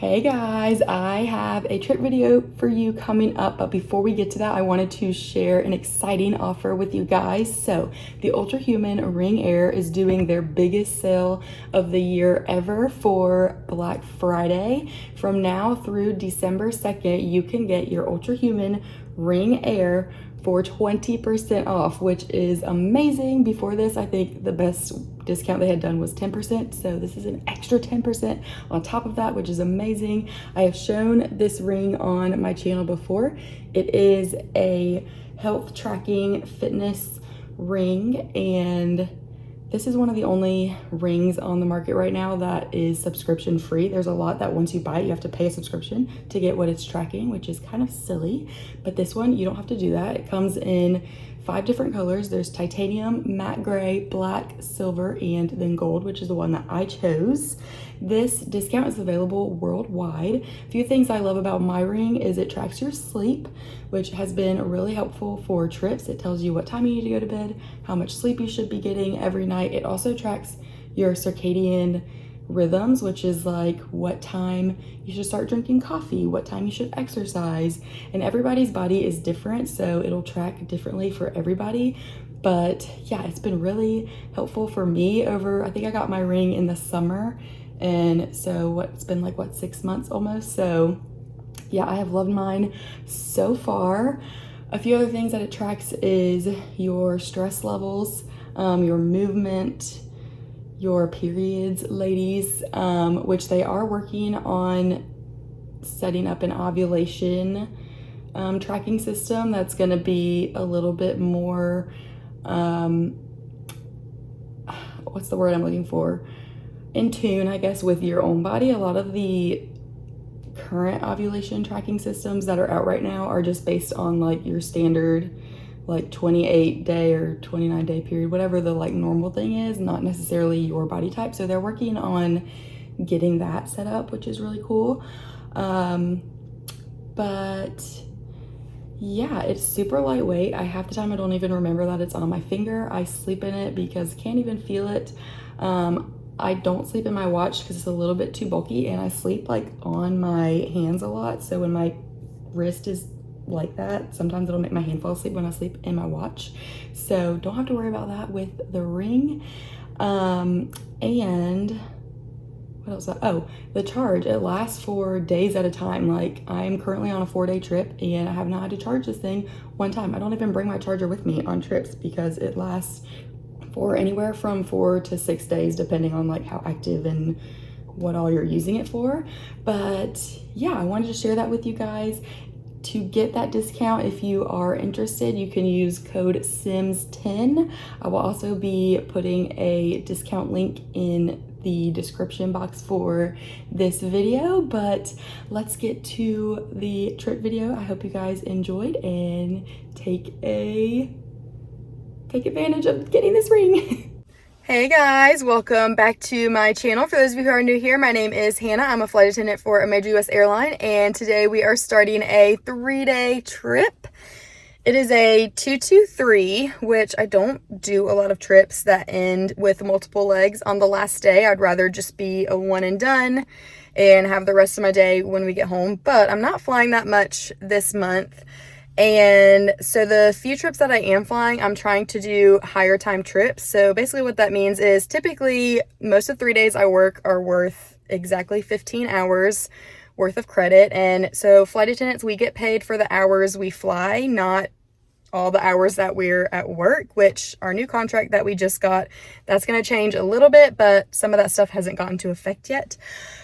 Hey guys, I have a trip video for you coming up, but before we get to that, I wanted to share an exciting offer with you guys. So the Ultrahuman Ring Air is doing their biggest sale of the year ever for Black Friday. From now through December 2nd, you can get your Ultrahuman Ring Air for 20% off, which is amazing. Before this, I think the best discount they had done was 10%, so this is an extra 10% on top of that, which is amazing. I have shown this ring on my channel before. It is a health tracking fitness ring, and this is one of the only rings on the market right now that is subscription free. There's a lot that once you buy it, you have to pay a subscription to get what it's tracking, which is kind of silly. But this one, you don't have to do that. It comes in 5 different colors. There's titanium, matte gray, black, silver, and then gold, which is the one that I chose. This discount is available worldwide. A few things I love about my ring is it tracks your sleep, which has been really helpful for trips. It tells you what time you need to go to bed, how much sleep you should be getting every night. It also tracks your circadian rhythms, which is like what time you should start drinking coffee, what time you should exercise, and everybody's body is different, so it'll track differently for everybody. But yeah, it's been really helpful for me I think I got my ring in the summer, and so it's been like 6 months almost. So yeah, I have loved mine so far. A few other things that it tracks is your stress levels, your movement, your periods, ladies, which they are working on setting up an ovulation tracking system that's going to be a little bit more, what's the word I'm looking for? In tune, I guess, with your own body. A lot of the current ovulation tracking systems that are out right now are just based on like your standard 28-day or 29-day period, whatever the normal thing is, not necessarily your body type. So they're working on getting that set up, which is really cool. But yeah, it's super lightweight. Half the time I don't even remember that it's on my finger. I sleep in it because can't even feel it. I don't sleep in my watch because it's a little bit too bulky, and I sleep on my hands a lot. So when my wrist is like that, sometimes it'll make my hand fall asleep when I sleep in my watch. So don't have to worry about that with the ring. And what else? Oh, the charge, it lasts for days at a time. I'm currently on a 4-day trip and I have not had to charge this thing one time. I don't even bring my charger with me on trips because it lasts for anywhere from 4 to 6 days, depending on how active and what all you're using it for. But yeah, I wanted to share that with you guys. To get that discount, if you are interested, you can use code SIMS10. I will also be putting a discount link in the description box for this video, but let's get to the trip video. I hope you guys enjoyed and take advantage of getting this ring. Hey guys, welcome back to my channel. For those of you who are new here, my name is Hannah. I'm a flight attendant for a major US airline, and today we are starting a 3-day trip. It is a 223, which I don't do a lot of trips that end with multiple legs on the last day. I'd rather just be a one and done and have the rest of my day when we get home, but I'm not flying that much this month. And so the few trips that I am flying, I'm trying to do higher time trips. So basically what that means is typically most of the 3 days I work are worth exactly 15 hours worth of credit. And so flight attendants, we get paid for the hours we fly, not all the hours that we're at work, which our new contract that we just got, that's going to change a little bit, but some of that stuff hasn't gotten into effect yet.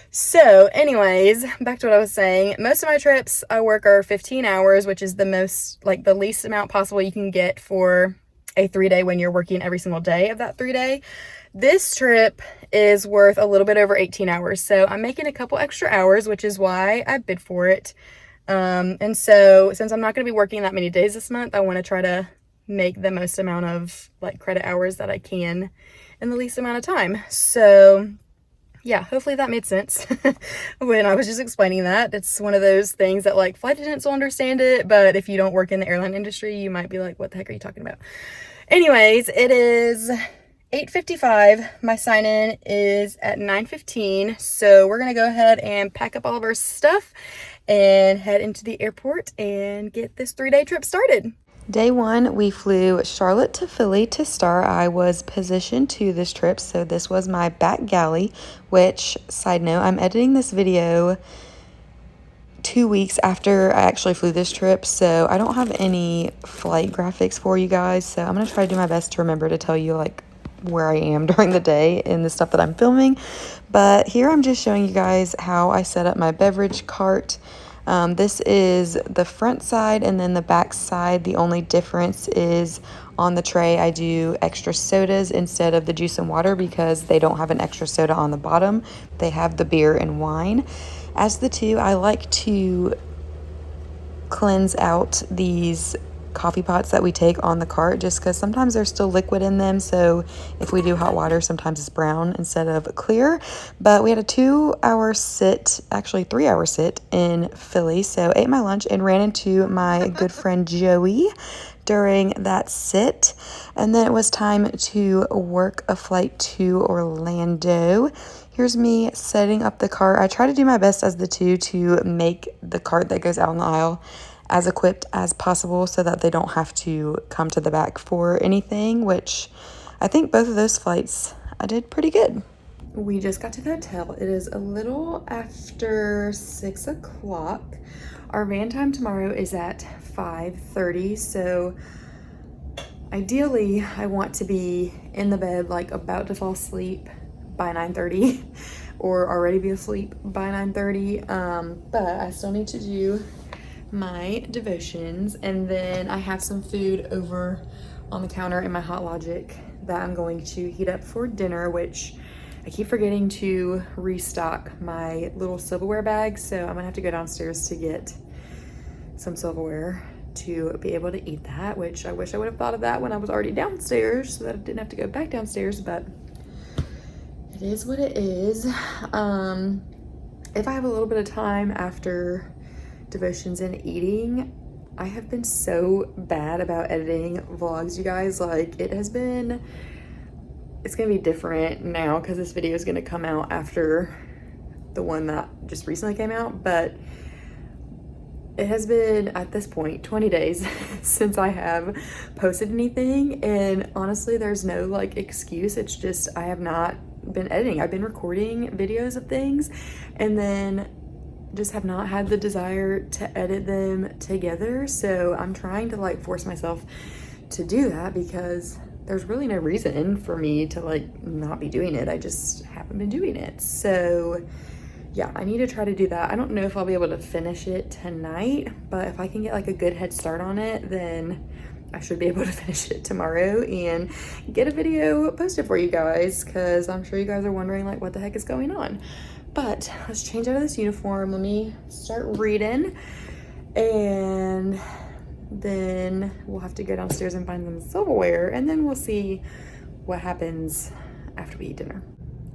So anyways, back to what I was saying. Most of my trips I work are 15 hours, which is the most, the least amount possible you can get for a 3-day when you're working every single day of that 3-day. This trip is worth a little bit over 18 hours. So I'm making a couple extra hours, which is why I bid for it. And so since I'm not going to be working that many days this month, I want to try to make the most amount of credit hours that I can in the least amount of time. So yeah, hopefully that made sense when I was just explaining that. It's one of those things that flight attendants will understand it, but if you don't work in the airline industry, you might be like, what the heck are you talking about? Anyways, it is 8:55. My sign-in is at 9:15. So we're gonna go ahead and pack up all of our stuff and head into the airport and get this 3-day trip started. Day one, we flew Charlotte to Philly to start. I was positioned to this trip, so this was my back galley, which, side note, I'm editing this video 2 weeks after I actually flew this trip, so I don't have any flight graphics for you guys, so I'm gonna try to do my best to remember to tell you like where I am during the day and the stuff that I'm filming. But here I'm just showing you guys how I set up my beverage cart. This is the front side, and then the back side, the only difference is on the tray I do extra sodas instead of the juice and water because they don't have an extra soda on the bottom. They have the beer and wine. As the two, I like to cleanse out these coffee pots that we take on the cart just because sometimes there's still liquid in them, so if we do hot water sometimes it's brown instead of clear. But we had a 2-hour sit, actually 3-hour sit in Philly, so ate my lunch and ran into my good friend Joey during that sit, and then it was time to work a flight to Orlando. Here's me setting up the cart. I try to do my best as the two to make the cart that goes out on the aisle as equipped as possible so that they don't have to come to the back for anything, which I think both of those flights I did pretty good. We just got to the hotel. It is a little after 6 o'clock. Our van time tomorrow is at 5:30, so ideally I want to be in the bed like about to fall asleep by 9:30 or already be asleep by 9:30, but I still need to do my devotions, and then I have some food over on the counter in my Hot Logic that I'm going to heat up for dinner, which I keep forgetting to restock my little silverware bag, so I'm gonna have to go downstairs to get some silverware to be able to eat that, which I wish I would have thought of that when I was already downstairs so that I didn't have to go back downstairs, but it is what it is. If I have a little bit of time after devotions and eating, I have been so bad about editing vlogs, you guys. Like, it's gonna be different now because this video is gonna come out after the one that just recently came out, but it has been, at this point, 20 days since I have posted anything, and honestly there's no like excuse. It's just I have not been editing. I've been recording videos of things and then just have not had the desire to edit them together, so I'm trying to like force myself to do that because there's really no reason for me to like not be doing it. I just haven't been doing it, so yeah, I need to try to do that. I don't know if I'll be able to finish it tonight, but if I can get like a good head start on it, then I should be able to finish it tomorrow and get a video posted for you guys, because I'm sure you guys are wondering like what the heck is going on. But let's change out of this uniform. Let me start reading, and then we'll have to go downstairs and find some silverware, and then we'll see what happens after we eat dinner.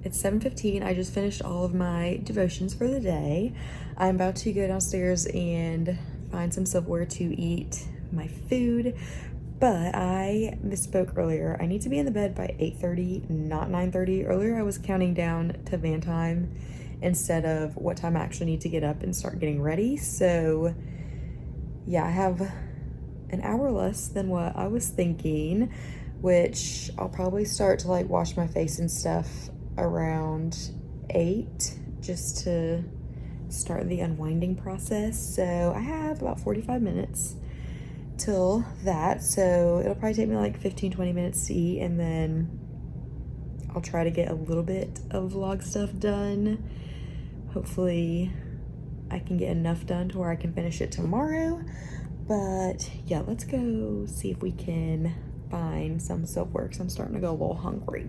It's 7:15. I just finished all of my devotions for the day. I'm about to go downstairs and find some silverware to eat my food, but I misspoke earlier. I need to be in the bed by 8:30, not 9:30. Earlier I was counting down to van time instead of what time I actually need to get up and start getting ready. So yeah, I have an hour less than what I was thinking, which I'll probably start to like wash my face and stuff around 8 just to start the unwinding process. So I have about 45 minutes till that, so it'll probably take me like 15-20 minutes to eat, and then I'll try to get a little bit of vlog stuff done. Hopefully I can get enough done to where I can finish it tomorrow. But yeah, let's go see if we can find some silverware because I'm starting to go a little hungry.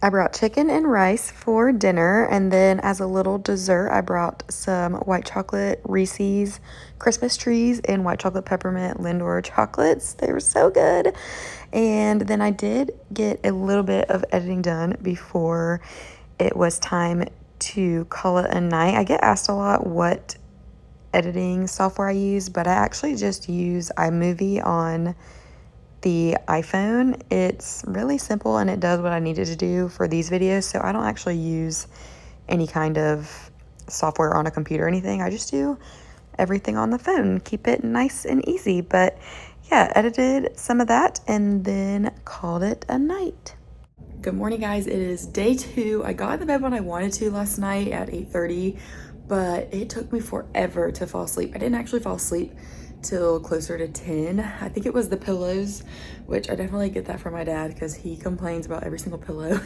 I brought chicken and rice for dinner, and then as a little dessert I brought some white chocolate Reese's Christmas trees and white chocolate peppermint Lindor chocolates. They were so good. And then I did get a little bit of editing done before it was time to call it a night. I get asked a lot what editing software I use, but I actually just use iMovie on the iPhone. It's really simple and it does what I needed to do for these videos. So I don't actually use any kind of software on a computer or anything. I just do everything on the phone, keep it nice and easy. But yeah, edited some of that and then called it a night. Good morning, guys. It is day 2. I got in the bed when I wanted to last night at 8:30, but it took me forever to fall asleep. I didn't actually fall asleep till closer to 10. I think it was the pillows, which I definitely get that from my dad because he complains about every single pillow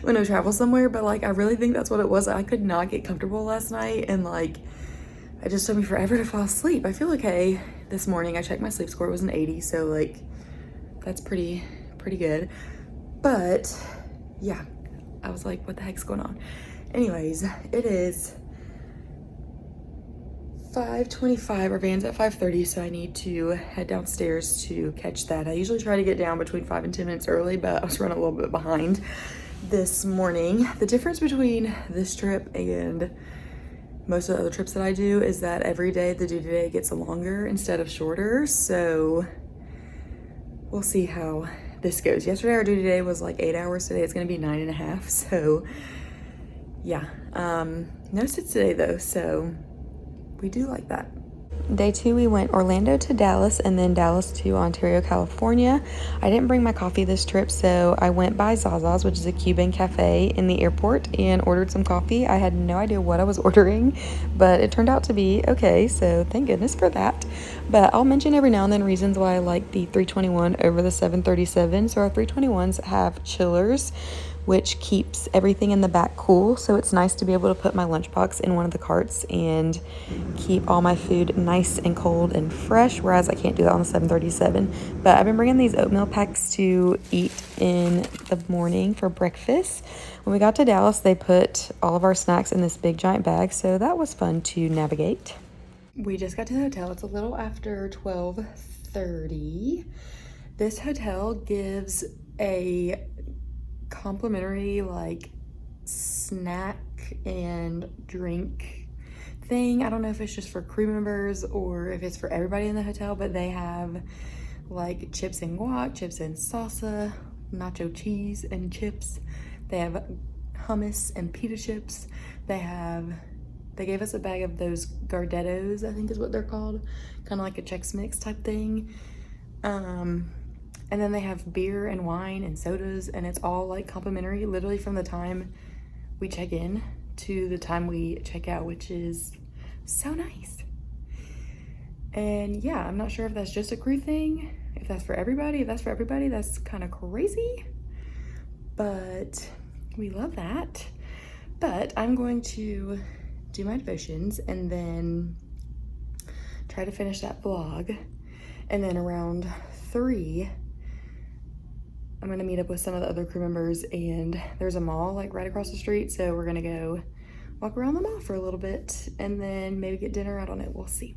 when I travel somewhere. But like, I really think that's what it was. I could not get comfortable last night, and like, it just took me forever to fall asleep. I feel okay this morning. I checked my sleep score, it was an 80, so like, that's pretty good. But yeah, I was like, what the heck's going on? Anyways, it is 5:25. Our van's at 5:30, so I need to head downstairs to catch that. I usually try to get down between 5 and 10 minutes early, but I was running a little bit behind this morning. The difference between this trip and most of the other trips that I do is that every day the duty day gets longer instead of shorter, so we'll see how this goes. Yesterday our duty day was like 8 hours. Today it's gonna be 9.5, so yeah. No sits today though, so we do like that. Day 2, we went Orlando to Dallas and then Dallas to Ontario, California. I didn't bring my coffee this trip, so I went by Zaza's, which is a Cuban cafe in the airport, and ordered some coffee. I had no idea what I was ordering, but it turned out to be okay, so thank goodness for that. But I'll mention every now and then reasons why I like the 321 over the 737. So our 321s have chillers, which keeps everything in the back cool. So it's nice to be able to put my lunchbox in one of the carts and keep all my food nice and cold and fresh, whereas I can't do that on the 737. But I've been bringing these oatmeal packs to eat in the morning for breakfast. When we got to Dallas, they put all of our snacks in this big giant bag, so that was fun to navigate. We just got to the hotel. It's a little after 12:30. This hotel gives a complimentary like snack and drink thing. I don't know if it's just for crew members or if it's for everybody in the hotel, but they have like chips and guac, chips and salsa, nacho cheese and chips. They have hummus and pita chips. They gave us a bag of those Gardettos, I think is what they're called, kind of like a Chex Mix type thing. And then they have beer and wine and sodas, and it's all like complimentary, literally from the time we check in to the time we check out, which is so nice. And yeah, I'm not sure if that's just a crew thing, if that's for everybody. If that's for everybody, that's kind of crazy, but we love that. But I'm going to do my devotions and then try to finish that vlog. And then around 3, I'm gonna meet up with some of the other crew members, and there's a mall like right across the street, so we're gonna go walk around the mall for a little bit and then maybe get dinner. I don't know, we'll see.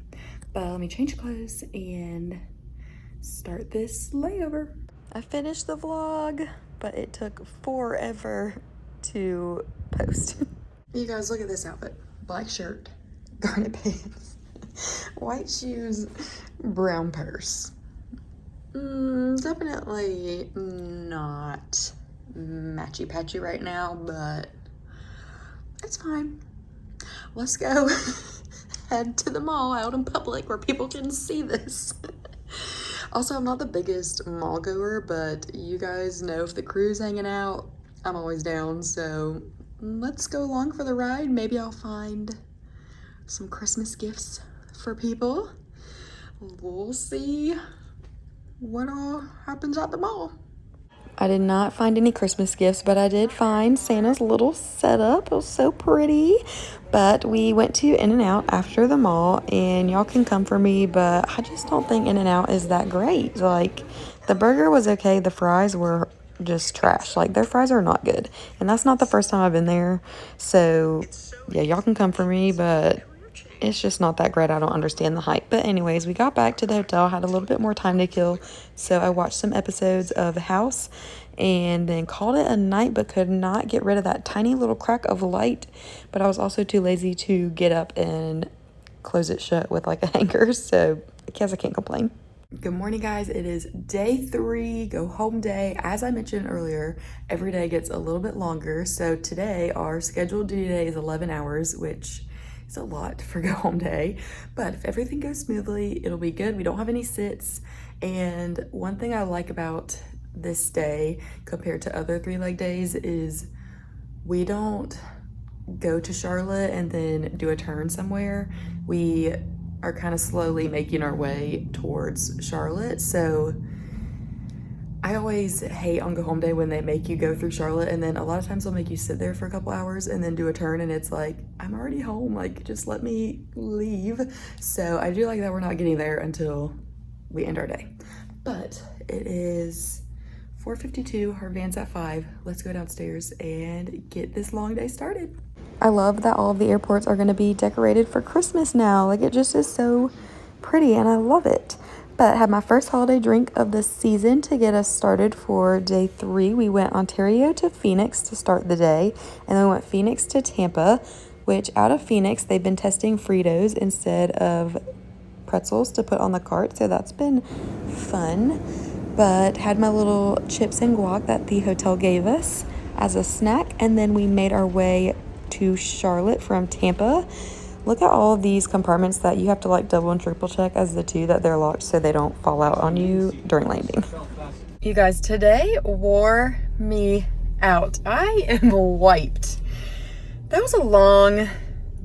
But let me change clothes and start this layover. I finished the vlog, but it took forever to post. You guys, look at this outfit. Black shirt, garnet pants, white shoes, brown purse. Definitely not matchy-patchy right now, but it's fine. Let's go head to the mall out in public where people can see this. Also, I'm not the biggest mall goer, but you guys know if the crew's hanging out, I'm always down, so let's go along for the ride. Maybe I'll find some Christmas gifts for people. We'll see what all happens at the mall. I did not find any Christmas gifts, but I did find Santa's little setup. It was so pretty. But we went to In-N-Out after the mall, and y'all can come for me, but I just don't think In-N-Out is that great. Like, the burger was okay. The fries were just trash. Like, their fries are not good. And that's not the first time I've been there. So, yeah, y'all can come for me, but it's just not that great. I don't understand the hype. But anyways, we got back to the hotel, had a little bit more time to kill. So I watched some episodes of The House and then called it a night, but could not get rid of that tiny little crack of light. But I was also too lazy to get up and close it shut with like a hanger. So I guess I can't complain. Good morning, guys. It is day 3, go home day. As I mentioned earlier, every day gets a little bit longer. So today, our scheduled duty day is 11 hours, which is a lot for go home day. But if everything goes smoothly, it'll be good. We don't have any sits. And one thing I like about this day compared to other 3-leg days is we don't go to Charlotte and then do a turn somewhere. We are kind of slowly making our way towards Charlotte. So I always hate on go home day when they make you go through Charlotte, and then a lot of times they'll make you sit there for a couple hours and then do a turn, and it's like, I'm already home, like just let me leave. So I do like that we're not getting there until we end our day. But it is 4:52, our van's at 5. Let's go downstairs and get this long day started. I love that all of the airports are going to be decorated for Christmas now. Like, it just is so pretty and I love it. But I had my first holiday drink of the season to get us started for day 3. We went Ontario to Phoenix to start the day, and then we went Phoenix to Tampa, which out of Phoenix they've been testing Fritos instead of pretzels to put on the cart, so that's been fun. But had my little chips and guac that the hotel gave us as a snack, and then we made our way to Charlotte from Tampa. Look at all of these compartments that you have to like double and triple check as the 2 that they're locked so they don't fall out on you during landing. You guys, today wore me out. I am wiped. That was a long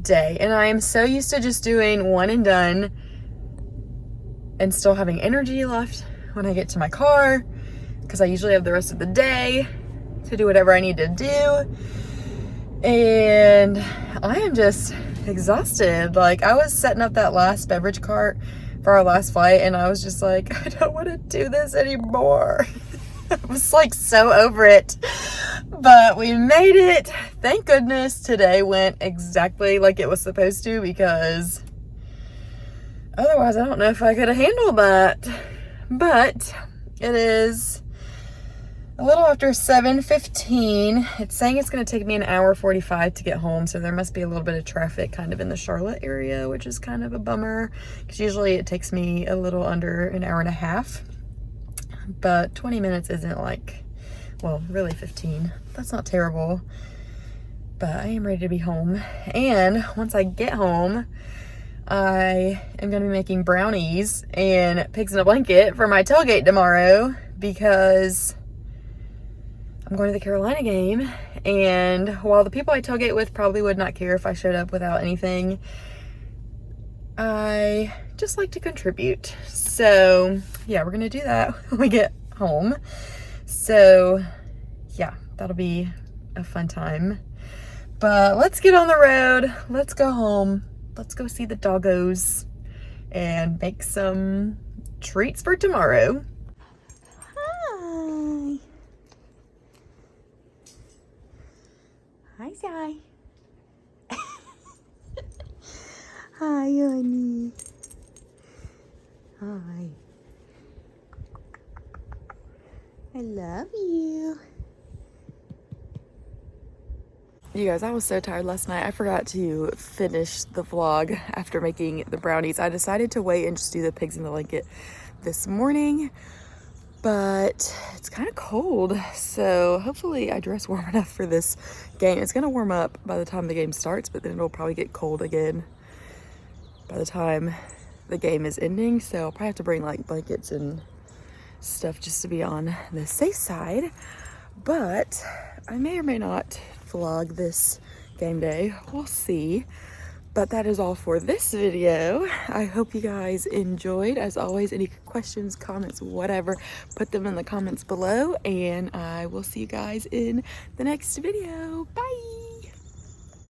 day, and I am so used to just doing one and done and still having energy left when I get to my car, because I usually have the rest of the day to do whatever I need to do. And I am just exhausted. Like, I was setting up that last beverage cart for our last flight, and I was just like, I don't want to do this anymore. I was like so over it. But we made it. Thank goodness today went exactly like it was supposed to, because otherwise I don't know if I could have handled that. But it is a little after 7:15. It's saying it's going to take me an hour 45 to get home, so there must be a little bit of traffic kind of in the Charlotte area, which is kind of a bummer, because usually it takes me a little under an hour and a half. But 20 minutes isn't like, well, really 15. That's not terrible. But I am ready to be home. And once I get home, I am going to be making brownies and pigs in a blanket for my tailgate tomorrow, because I'm going to the Carolina game, and while the people I tailgate with probably would not care if I showed up without anything, I just like to contribute. So yeah, we're gonna do that when we get home. So yeah, that'll be a fun time. But let's get on the road. Let's go home. Let's go see the doggos and make some treats for tomorrow. Hi. Hi, Zai. Hi, honey. Hi. I love you. You guys, I was so tired last night. I forgot to finish the vlog after making the brownies. I decided to wait and just do the pigs in the blanket this morning, but it's kind of cold, so hopefully I dress warm enough for this game. It's gonna warm up by the time the game starts, but then it'll probably get cold again by the time the game is ending, so I'll probably have to bring like blankets and stuff just to be on the safe side. But I may or may not vlog this game day, we'll see. But that is all for this video. I hope you guys enjoyed. As always, any questions, comments, whatever, put them in the comments below, and I will see you guys in the next video. Bye.